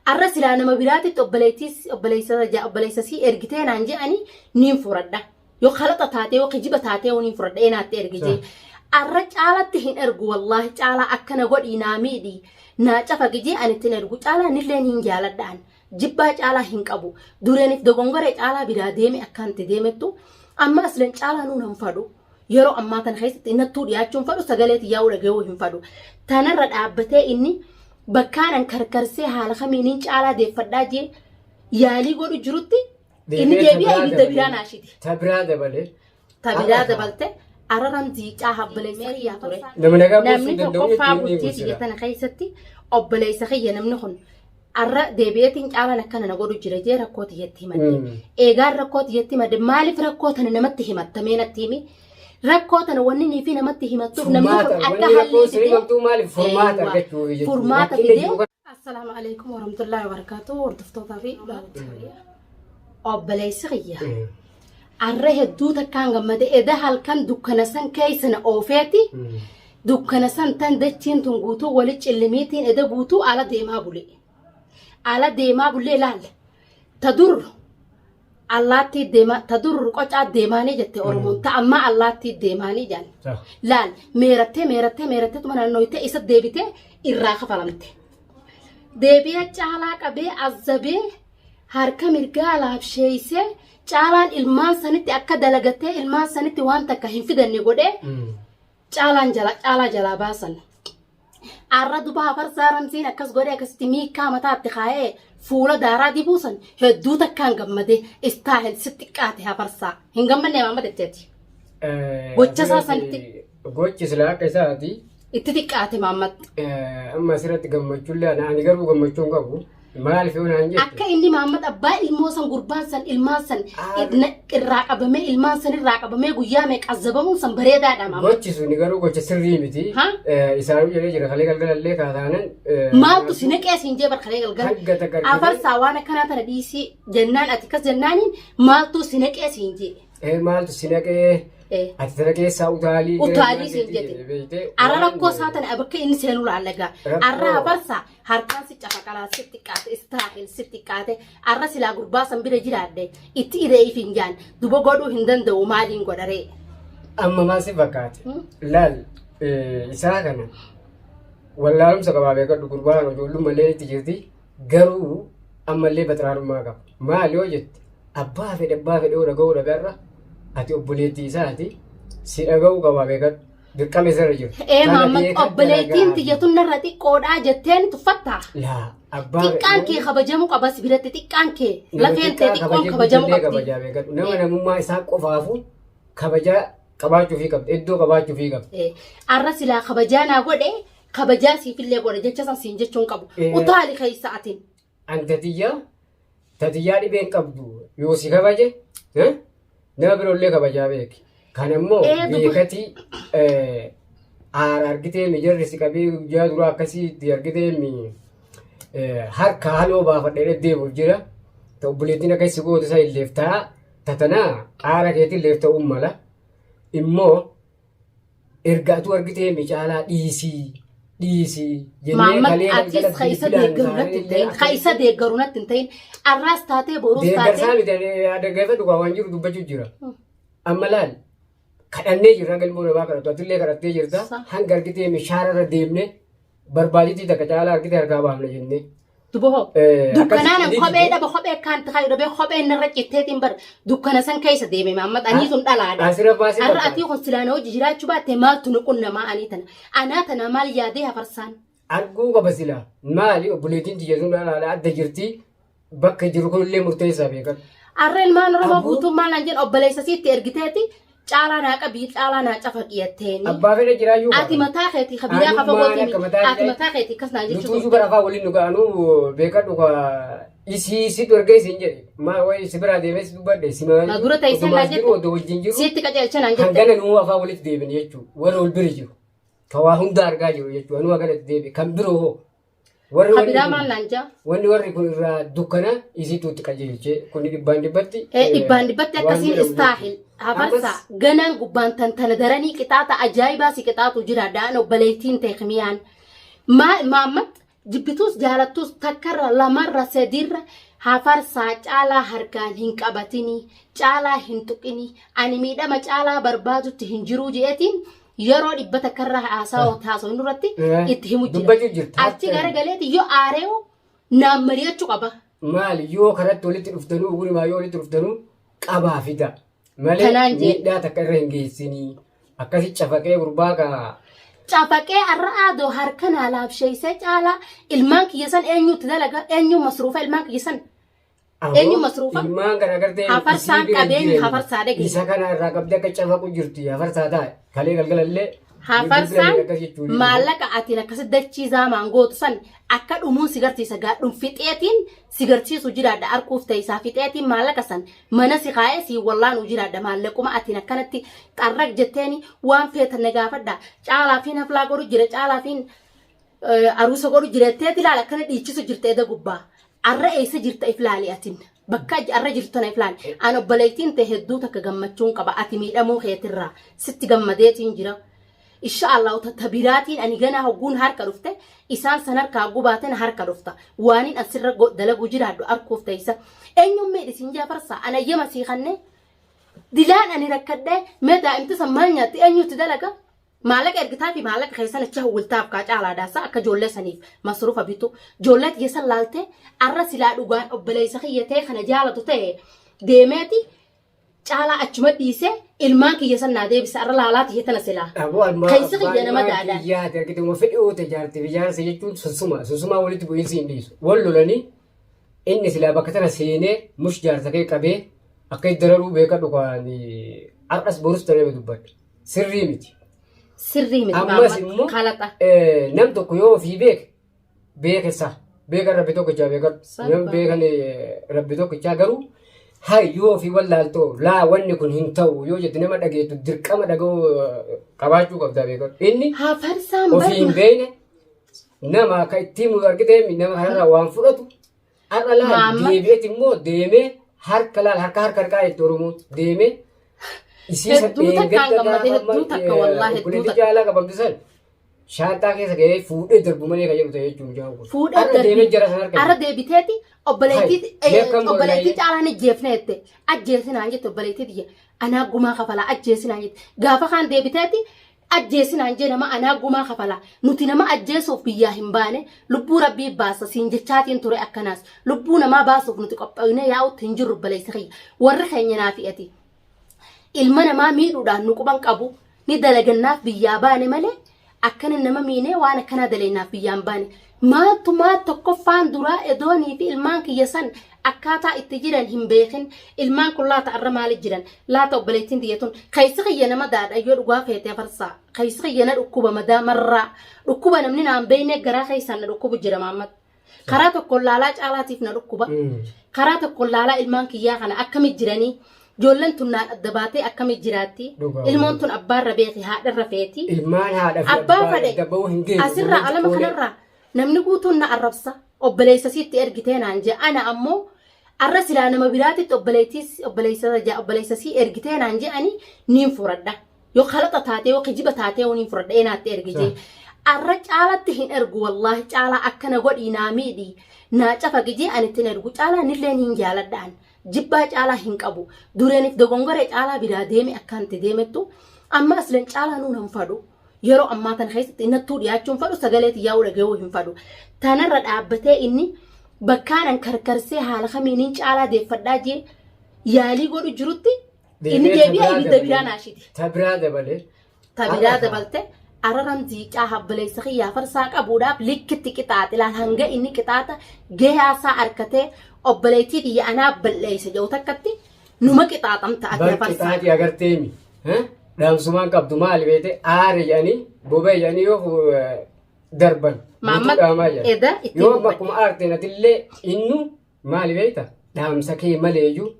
الرسل أنا ما بلاتي أبليسسي إرجتين عن جاني نيم فردا يو خلطة تاتي وقجبة تاتي ونيم فردا إنا ترجتي الرجالة تهين أرجو والله تعالى أكنا قد إنامي دي ناجفة جي أنا تنرجو تعالى نلين هنجالة دان جباج على هنك أبو دورين في دعونغرة على بلاديمي أكانت ديمتو أما أصلاً على نون فادو يرو أما تنخيس إن تود يأتون فادو سجلت ياورا جوهم فادو تنرد عبته إني بكان كركرسي على خمينين على دي فداجي يالي قولوا جروتي إني جبيها إني تبيان عشيتي تبيرا دبلته أرام زي جاه بلي سخيا توري نمني كوفا بوتي تنخيستي أبلي سخيا نمنخن أرى دبيتين على نكنا نقول جرجي ركوت يتيمة إيجار ركوت يتيمة مالف ركوت أنا نمت همت تمين التيمي ركوت أنا ونني فينا مت همت توب نمنخن أكهل فورمات كده السلام عليكم ورحمة الله وبركاته ورتفتو طفي أبلي سخيا أرى هدوتا كان جمد إذا هل كان دكنا سن كيسنا أوفيتي دكنا سن تندتين تنقطو ولج الليميتين إذا قطو على ديما بولي على ديما بولي لال تدور اللاتي ديما تدور قطع ديماني جت أورمون تأما اللاتي ديماني جان لال ميرتة تمنا نويته إسد ديبته إراخ فلمته ديبيه جعلك أبي عزبي هركم الرجال بشيسه جعلان إلمان سنتي أكد لقته إلمان سنتي وانت كهين في دنيا قده جعلان جلا باسن عرض بها فرزارم زين أكس قده أكستمي كامتا تخايه فولا دارا دي بوسن هدوتا كان قمده استاهل ستكاتها فرسا هنقم من نعمة التاتي بوچسا سنتي بوچسلا كيساتي اتتكاتي محمد أما سيرت قمچولي أنا أني قربو قمچون قبو maal fi onaan jette akka inni Muhammad abbaa ilmoo san gurbaan san ilmaan san irraa qabamee ilmaan san irraa qabamee guyyaa meeqa azzabamuun san bareedaadha Muhammad gochi suni garuu gocha sirrii miti isaanuu jedhee jira kalee galgalallee kaataanan maaltu si naqee siin jee bar kalee galgal afarsaa waan akkanaa tana dhiisii jennaan ati kas jennaaniin maaltu si naqee siin jee maaltu si naqee ati tana keessaa utaalii siin jette arra rakkoo isaa tana bakka inni seenuu laallagaa arra afarsaa harkaan si cafaqalaa sitti qaate istaahil sitti qaate arra silaa gurbaa san bira jiraadde itti iree finjaan duba godhuu hin danda'u maaliin godharee amma maal si fakkaate laal isaa kana wallaalumsa qabaabee gadhu gurbaan ijoollummallee itti jirti garuu ammallee baxiraarummaa qaba maal yoo jette abbaa fedhe oo dhaga'uu dhagarra ati obboleettii isaati si dhaga'uu qabaabee gadhu dirqama isarra jiru. Muhammad obboleettiin tiyyatuun narra xiqqoodhaa jetteen tuffattaa. Laa abbaa xiqqaan kee kabajamuu qabas biratti xiqqaan kee lafeen ta'e xiqqoon kabajamuu qabdi. Nama namummaa isaa qofaafu kabajaa qabaachuu fi qabdi iddoo qabaachuu fi qabdi. Arra silaa kabajaa naa godhe kabajaa siifillee godhe jecha san siin jechuun qabu. Utaali keessa atiin. An tatiyyaa dhibeen qabdu yoo si kabaje nama biroollee kabajaa beeki. Kanammoo beekati argitee mijarri si qabee guyyaa duraa akkasitti argitee harka haaloo baafadhee deemuuf jira. Obboleettiin akkasii goota isaa illeef ta'a. Tatanaa aara keetiin illeef ta'uu mala. Immoo ergaatu argitee caalaa dhiisii jennee kalee galgala kaisa deeggaru natti hin ta'in arraas taatee boruus taatee. Deeggarsaa miti adeeggarsa dhugaa waan jiru dubbachuu jira. Amma laal. Kadhannee jirra galmoo namaa kadhatu atillee kadhattee jirta hanga argitee mishaararra deemne barbaachitii takka caalaa argitee harkaa baafna jennee. Dubboo dukkanaan kophee dhaba kophee kan ta'e dhabee kophee narra citteetiin bar dukkana san keessa deeme Muhammad anii sun dhalaadha. Asirra baasee har'a atii kun silaana hojii jiraachuu baatte maaltu nuqun namaa anii tana anaa tana maal yaadee hafarsaan. Arguu qaba silaa maali obboleettiin tiyyatuun dhalaadha adda jirti bakka jiru kunillee murteessaa beekatu. Arra ilmaan Oromoo guutummaan nan jedhu obboleessa siitti ergiteeti. Caalaa naa qabii caalaa naa cafaqiyatteeni. Abbaa fedhe jiraayyuu qaba. Ati mataa keetii kabiraa kafa gootii ati mataa keetii kas naa jechuudha. Nutuutu bara afaan waliin nu ga'anuu beekadhu si dorgee isin jedhe maa wayi si biraa deemee si dubbadhe si maali. Dura ta'e san naa jettu odoo wajjin jiru. Sitti qajeelcha naan jette. Hangana nuu afaan walitti deebine jechuudha warra ol biri jiru. Ka waa hunda argaa jiru jechuudha anuu agarratti deebi kan biroo hoo. Kabiraa maal naan jaa? Warri kun irraa dukkana isiituutti qajeelchee kuni dhibbaan dhibbatti. Dhibbaan dhibbatti akkasiin istaahil. Hafarsa ganaan gubbaan tantana daranii qixaata ajaa'ibaa si qixaatu jira daan obboleettiin teekmiyaan. Muhammad jibbitus jaalattus takkarra lamarra sedirra hafarsaa caalaa harkaan hin qabatini caalaa hin tuqini ani miidhama caalaa barbaadutti hin jiruu jeetiin yeroo dhibba takkarra haasaa taasoo irratti itti himu jira achi garagaleeti yoo aareewu naan mari'achuu qaba maal yoo karatti walitti dhuftanuu gurimaa yoo walitti dhuftanuu qabaa fida malee miidhaa takka irra hin geessinii akkasi cafaqee gurbaa kaa cafaqee arra aadoo harkanaa laabsheessee caalaa ilmaan kiyyasan eenyutti dalaga eenyu masruufa ilmaan kiyyasan eenyu masruufa ilmaan kana agartee hafarsaan qabeenyi hafarsaa dhage isa kana irraa qabdee akka cafaqu jirti hafarsaa taa'e kalee galgalallee hafarsaan maallaqa atiin akkasi dachiisaa maangootu san akka dhumuun sigartiisa gaadhuun fixeetiin sigartiisu jiraadha arkuuf ta'isaa fixeetiin maallaqa san mana si kaa'ee si wallaanuu jiraadha maallaquma atiin akkanatti xarraq jetteeni waan feetan na gaafadha caalaafiin haflaa godhu jira caalaafiin aruusa godhu jiretteeti ilaala akkana dhiichisu jirta eda gubbaa arra eessa jirta iflaali atin bakka arra jirtu na iflaali an obboleettiin ta'e hedduu takka gammachuun qaba ati miidhamuu keetirraa sitti gammadeetiin jira inshallah tabiraatiin ani gana hogguun harka dhufte isaan san harkaa gubaaten harka dhufta waanin asirra dalagu jiraadhu arkuuf ta'isa eenyuun meedhisin jaafarsaa anayyama siiqanne dilaan ani rakkadhee mee daa'imti san maal nyaatti eenyutti dalaga maallaqa ergitaa fi maallaqa keessan achi hawwiltaaf kaa caalaadhaasa akka ijoollee saniif masruufa bitu ijoollee keessan laaltee arra silaa dhugaan obboleessa kiyyatee kana jaalatu ta'e deemeeti caalaa achuma dhiisee ilmaan kiyyasan naa deebisa arra laalaati hiitana silaa keessa kiyya nama daadhaa yaate argituma fedhii oote jaarti ijaarsa jechuun sunsuma walitti bu'iinsi hin dhiisu wal lolanii inni silaa bakka tana seenee mush jaarsa kee qabee akka dararuu beeka dhugaan arqas borus tanee dubbadha sirrii miti ammas immoo nam tokko yoo ofii beekessa beeka rabbi tokkichaa beekadhu nam beekan rabbi tokkichaa garuu hay yoo ofii wallaaltoo laa wanni kun hin ta'u yoo jette nama dhageettu dirqama dhaga'uu qabaachuu qabdaa beekadhu inni ofii hin beekne nama akka ittiin mu argitee nama kanarraa waan fudhatu har'a laal deebi'eet immoo deemee harka laal harka itti oromoo deemee isiisa hedduu takka wallaahi hedduu takka jaalaa qabamtisan shaantaa keessa gahee fuudhee darbu malee kan jedhu ta'e jechuun jaanku fuudhee deemee jara san harka arra deebiteeti obboleettii caalaan ajjeefneette ajjeesinaan jette obboleettii anaa gumaa kafalaa ajjeesinaan jette gaafa kaan deebiteeti ajjeesinaan jee nama anaa gumaa kafalaa nuti nama ajjeesuuf biyyaa hin baane lubbuu rabbii baasa siin jechaatiin ture akkanaas lubbuu namaa baasuuf nuti qophaa'inee yaa'utti hin jirru obboleessa kiyya warri keenya naa fi'ati ilma namaa miidhuudhaan nu quban qabu ni dalagannaaf biyyaa baane malee akkana nama miinee waan akkana daleennaaf biyyaan baane maaltu maal tokkoffaan duraa edoonii fi ilmaan kiyya san akkaataa itti jiran hin beekin ilmaan kun laata arra maaliif jiran laata obboleettiin diyyatun keessa kiyya nama daadha yoo dhugaa feetee farsaa keessa kiyya na dhukkuba madaa marraa dhukkuba namni naan beekne garaa keessaan na dhukkubu jira maammat karaa tokkoon laalaa caalaatiif na dhukkuba karaa tokkoon laalaa ilmaan kiyyaa kana akkamit jiranii ijoolleen tun naan adda baatee akkamit jiraatti ilmoon tun abbaarra beeki haadharra feeti ilmaan haadha fi abbaa fadhe asirraa alama kanarraa namni guutuun na arrabsa obboleessa sitti ergitee naan jee ana ammoo arra silaa nama biraatitti obboleessa sii ergitee naan je'anii niin furadha yoo kalaqa taatee yoo kijiba taatee niin furadha eenaatti ergitee arra caalatti hin ergu wallaahi caalaa akkana godhii naa miidhii naa cafa gijee anittiin ergu caalaa nillee niin jaaladhaan jibbaa caalaa hin qabu dureeniif dogongoree caalaa biraa deeme akkanti deemettu amma asleen caalaa nuun hin fadhu yeroo ammaa tan keessatti innattuu dhiyaachuun fadhu sagaleeti yaa'uu dhaga'uu hin fadhu tanarra dhaabbatee inni bakkaanan karkarsee haala kamiiniin caalaa deeffadhaa jee yaalii godhu jirutti inni deebi'ee ibidda biraa naashiti tabiraa dabalte araram ziicaa habboleessa kiyyaa farsaa qabuudhaaf likkitti qixaaxilaan hanga inni qixaata gahaasaa harkatee obboleettii biyya anaa balleessa jedhu takkatti numa qixaaxamta akka farsaa. Qixaaxii agarteemi. Dhaamsumaan qabdu maali beete aare jedhanii bobee jedhanii yoo darban. Maammat eda itti yoo bakkuma aarteen atillee innu maali beeta dhaamsa kee maleeyyuu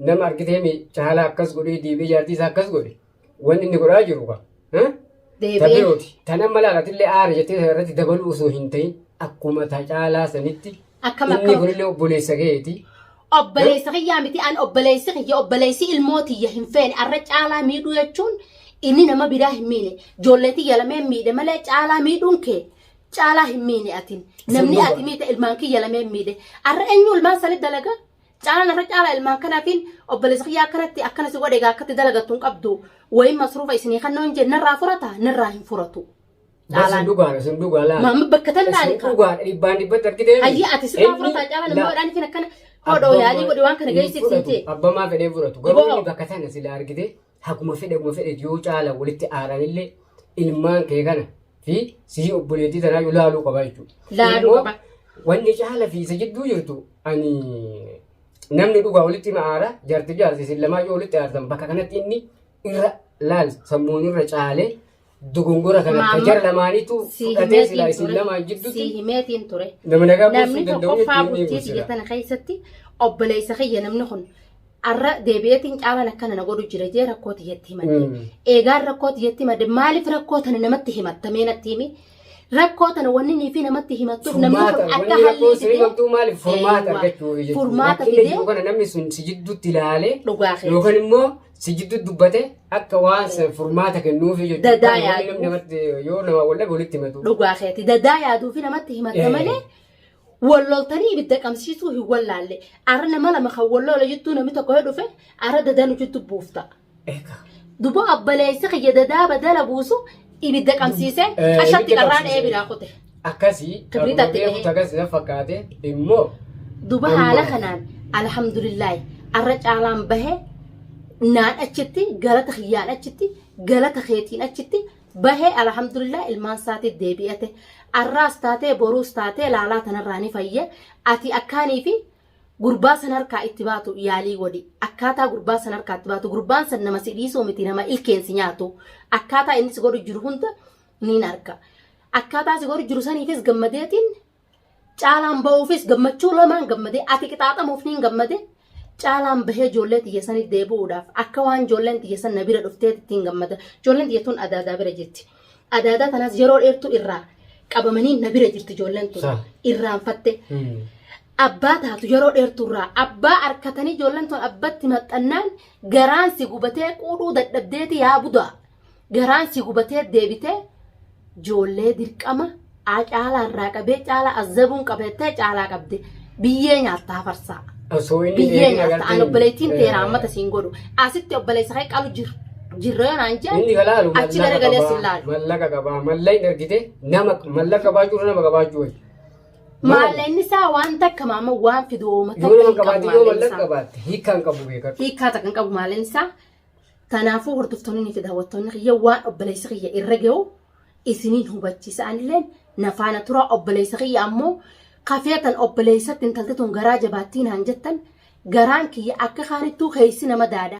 nama argiteemi caalaa akkas godhee diibee jaartii isaa akkas godhe wanni inni godhaa jiru qaba. Tabirooti tanan malaala atillee aare jettee irratti dabaluu osoo hin ta'in akkuma caalaa sanitti inni kunillee obboleessa gaheeti. Obboleessa kiyyaa miti an obboleessi kiyya obboleessi ilmootiyya hin feene arra caalaa miidhuu jechuun inni nama biraa hin miine ijoolleetii yalamee miidhe malee caalaa miidhuun kee caalaa hin miine atin namni ati miite ilmaan kiyya lamee miide arra eenyu ilmaan salit dalaga caalaa narra caalaa ilmaan kanaafin obboleessa kiyya akkanatti akkanasi godhe egaa akkatti dalagattuun qabdu wayin masruufa isinii kannoon jenne narraa furata narraa hin furatu. Sun dhugaala. Maamma bakka tannaani kan. Dhugaadha dhibbaan dhibbatti argitee. Hayyi ati sirraa furata caalaa nama godhaan fin akkana hodhoo yaalii godhe waan kana geessisiite. Abbamaa fedhee furatu garuu inni bakka tana sila argite hakuma fedhe yoo caala walitti aaranillee ilmaan kee kana fi sii obboleettii tanaa yoo laaluu qaba jechuudha. Laaluu qaba. Wanni caala fi isa jidduu jirtu ani namni dhugaa walitti ma'aara jaarti isin lamaa yoo walitti aartan bakka kanatti inni irra laal sammuun irra caalee dogongora kana akka jara lamaaniitu fudhatee sila isin lamaan jidduutti. Si himeetiin ture. Namni tokko faabutti biyya tana keessatti obboleessa kiyya namni kun arra deebi'eetiin caalaan akkana na godhu jira jee rakkoo tiyyatti himadde. Eegaan rakkoo tiyyatti himadde maaliif rakkoo tana namatti himattamee natti himi? Rakkoo tana wanni nii fi namatti himattuuf namni kun akka hallii fidee furmaata argachuu furmaata fidee namni sun si jidduutti ilaalee dhugaa yookaan immoo si jidduutti dubbate akka waan furmaata kennuufi jechuudha. Dadaa yaaduu yoo nama walitti himatu. Dhugaa keeti dadaa yaaduu fi namatti himatta malee walloltanii ibidda qabsiisuu hin wallaalle. Arra nama lama kan wallola jettuu namni tokko yoo dhufe arra dadaa nu jettu buufta. Duboo obboleessi kiyya dadaa badala buusu ibidda qabsiisee ashatti qarraan eebiraa kute. Akkasii akkasii na fakkaate immoo. Duba haala kanaan alhamdulillahi arra caalaan bahee naan achitti galata kiyyaan achitti galata keetiin achitti bahee alhamdulillah ilmaan isaatti deebi'ate arraas taatee boruus taatee laalaa tanarraa ni fayye ati akkaanii fi gurbaa san harkaa itti baatu yaalii godhi akkaataa gurbaa san harkaa itti baatu gurbaan san nama si dhiisuu miti nama ilkeensi nyaatu akkaataa inni si godhu jiru hunda niin arga akkaataa si godhu jiru saniifis gammadeetiin caalaan ba'uufis gammachuu lamaan gammadee ati qixaaxamuuf niin gammade caalaan bahee ijoollee xiyyeessanii deebi'uudhaaf akka waan ijoolleen xiyyeessan na bira dhuftee ittiin gammada ijoolleen xiyyeettuun adaadaa bira jirti adaadaa tanas yeroo dheertuu irraa qabamanii na bira jirti ijoolleen tun irraanfatte abbaa taatu yeroo dheertuurraa abbaa harkatanii ijoolleen tun abbatti maxxannaan garaan si gubatee quudhuu dadhabdeeti yaa budaa garaan si gubatee deebitee ijoollee dirqama caalaa irraa qabee caalaa azzabuun qabettee caalaa qabde biyyee nyaattaa farsaa. Biyyee nyaata an obboleettiin teera ammata siin godhu asitti obboleessa kee qalu jirra naan jee achi garagalee siin laalu. Mallaqa qabaa mallayni argite nama mallaqa baachuu nama qabaachuu wayi. Maalleen isaa waan takka maama waan fidooma takka hin qabu yoo mallaqa qabaatte hiikkaan qabu beekatu. Hiikkaa takka hin qabu maalleen isaa tanaafuu hordoftoonni fi daawwattoonni kiyya waan obboleessa kiyya irra gahu isiniin hubachiisanillee nafaana tura obboleessa kiyya ammoo kafeetan obboleessatti intalti tun garaa jabaattiin haan jettan garaan kiyya akka kaanittuu keessi nama daada.